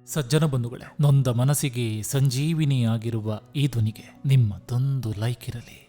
ಸಜ್ಜನ ಬಂಧುಗಳೇ, ನೊಂದ ಮನಸ್ಸಿಗೆ ಸಂಜೀವಿನಿಯಾಗಿರುವ ಈ ಧ್ವನಿಗೆ ನಿಮ್ಮದೊಂದು ಲೈಕ್ ಇರಲಿ.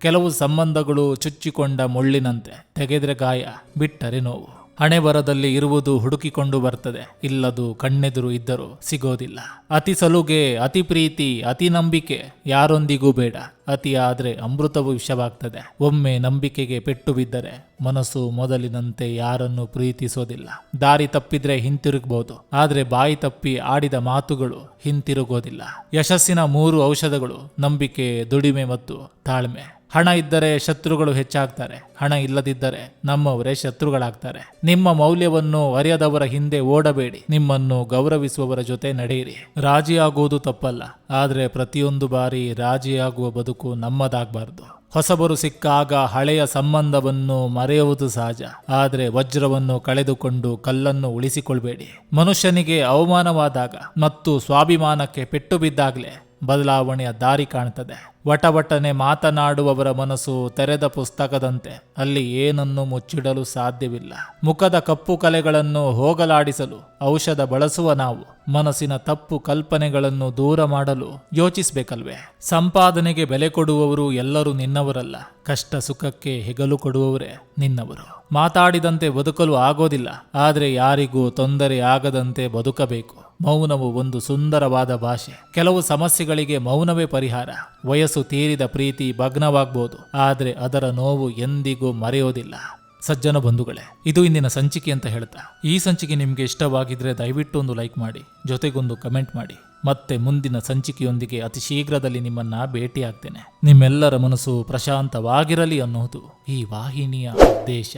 ಕೆಲವು ಸಂಬಂಧಗಳು ಚುಚ್ಚಿಕೊಂಡ ಮುಳ್ಳಿನಂತೆ, ತೆಗೆದ್ರೆ ಗಾಯ, ಬಿಟ್ಟರೆ ನೋವು. ಹಣೆ ಬರದಲ್ಲಿ ಇರುವುದು ಹುಡುಕಿಕೊಂಡು ಬರ್ತದೆ, ಇಲ್ಲದು ಕಣ್ಣೆದುರು ಇದ್ದರೂ ಸಿಗೋದಿಲ್ಲ. ಅತಿ ಸಲುಗೆ, ಅತಿ ಪ್ರೀತಿ, ಅತಿ ನಂಬಿಕೆ ಯಾರೊಂದಿಗೂ ಬೇಡ. ಅತಿ ಆದ್ರೆ ಅಮೃತವು ವಿಷವಾಗ್ತದೆ. ಒಮ್ಮೆ ನಂಬಿಕೆಗೆ ಪೆಟ್ಟು ಬಿದ್ದರೆ ಮನಸ್ಸು ಮೊದಲಿನಂತೆ ಯಾರನ್ನು ಪ್ರೀತಿಸೋದಿಲ್ಲ. ದಾರಿ ತಪ್ಪಿದ್ರೆ ಹಿಂತಿರುಗಬಹುದು, ಆದ್ರೆ ಬಾಯಿ ತಪ್ಪಿ ಆಡಿದ ಮಾತುಗಳು ಹಿಂತಿರುಗೋದಿಲ್ಲ. ಯಶಸ್ಸಿನ 3 ಔಷಧಗಳು: ನಂಬಿಕೆ, ದುಡಿಮೆ ಮತ್ತು ತಾಳ್ಮೆ. ಹಣ ಇದ್ದರೆ ಶತ್ರುಗಳು ಹೆಚ್ಚಾಗ್ತಾರೆ, ಹಣ ಇಲ್ಲದಿದ್ದರೆ ನಮ್ಮವರೇ ಶತ್ರುಗಳಾಗ್ತಾರೆ. ನಿಮ್ಮ ಮೌಲ್ಯವನ್ನು ಅರಿಯದವರ ಹಿಂದೆ ಓಡಬೇಡಿ, ನಿಮ್ಮನ್ನು ಗೌರವಿಸುವವರ ಜೊತೆ ನಡೆಯಿರಿ. ರಾಜಿಯಾಗುವುದು ತಪ್ಪಲ್ಲ, ಆದ್ರೆ ಪ್ರತಿಯೊಂದು ಬಾರಿ ರಾಜಿಯಾಗುವ ಬದುಕು ನಮ್ಮದಾಗಬಾರ್ದು. ಹೊಸಬರು ಸಿಕ್ಕಾಗ ಹಳೆಯ ಸಂಬಂಧವನ್ನು ಮರೆಯುವುದು ಸಹಜ, ಆದರೆ ವಜ್ರವನ್ನು ಕಳೆದುಕೊಂಡು ಕಲ್ಲನ್ನು ಉಳಿಸಿಕೊಳ್ಬೇಡಿ. ಮನುಷ್ಯನಿಗೆ ಅವಮಾನವಾದಾಗ ಮತ್ತು ಸ್ವಾಭಿಮಾನಕ್ಕೆ ಪೆಟ್ಟು ಬಿದ್ದಾಗಲೇ ಬದಲಾವಣೆಯ ದಾರಿ ಕಾಣ್ತದೆ. ವಟವಟನೆ ಮಾತನಾಡುವವರ ಮನಸ್ಸು ತೆರೆದ ಪುಸ್ತಕದಂತೆ, ಅಲ್ಲಿ ಏನನ್ನು ಮುಚ್ಚಿಡಲು ಸಾಧ್ಯವಿಲ್ಲ. ಮುಖದ ಕಪ್ಪು ಕಲೆಗಳನ್ನು ಹೋಗಲಾಡಿಸಲು ಔಷಧ ಬಳಸುವ ನಾವು ಮನಸ್ಸಿನ ತಪ್ಪು ಕಲ್ಪನೆಗಳನ್ನು ದೂರ ಮಾಡಲು ಯೋಚಿಸಬೇಕಲ್ವೇ? ಸಂಪಾದನೆಗೆ ಬೆಲೆ ಕೊಡುವವರು ಎಲ್ಲರೂ ನಿನ್ನವರಲ್ಲ, ಕಷ್ಟ ಸುಖಕ್ಕೆ ಹೆಗಲು ಕೊಡುವವರೇ ನಿನ್ನವರು. ಮಾತಾಡಿದಂತೆ ಬದುಕಲು ಆಗೋದಿಲ್ಲ, ಆದರೆ ಯಾರಿಗೂ ತೊಂದರೆ ಆಗದಂತೆ ಬದುಕಬೇಕು. ಮೌನವು ಒಂದು ಸುಂದರವಾದ ಭಾಷೆ. ಕೆಲವು ಸಮಸ್ಯೆಗಳಿಗೆ ಮೌನವೇ ಪರಿಹಾರ. ವಯಸ್ಸು ತೀರಿದ ಪ್ರೀತಿ ಭಗ್ನವಾಗಬಹುದು, ಆದರೆ ಅದರ ನೋವು ಎಂದಿಗೂ ಮರೆಯೋದಿಲ್ಲ. ಸಜ್ಜನ ಬಂಧುಗಳೇ, ಇದು ಇಂದಿನ ಸಂಚಿಕೆ ಅಂತ ಹೇಳ್ತಾ, ಈ ಸಂಚಿಕೆ ನಿಮಗೆ ಇಷ್ಟವಾಗಿದ್ರೆ ದಯವಿಟ್ಟು ಒಂದು ಲೈಕ್ ಮಾಡಿ, ಜೊತೆಗೊಂದು ಕಮೆಂಟ್ ಮಾಡಿ. ಮತ್ತೆ ಮುಂದಿನ ಸಂಚಿಕೆಯೊಂದಿಗೆ ಅತಿ ಶೀಘ್ರದಲ್ಲಿ ನಿಮ್ಮನ್ನ ಭೇಟಿಯಾಗ್ತೇನೆ. ನಿಮ್ಮೆಲ್ಲರ ಮನಸ್ಸು ಪ್ರಶಾಂತವಾಗಿರಲಿ ಅನ್ನೋದು ಈ ವಾಹಿನಿಯ ಉದ್ದೇಶ.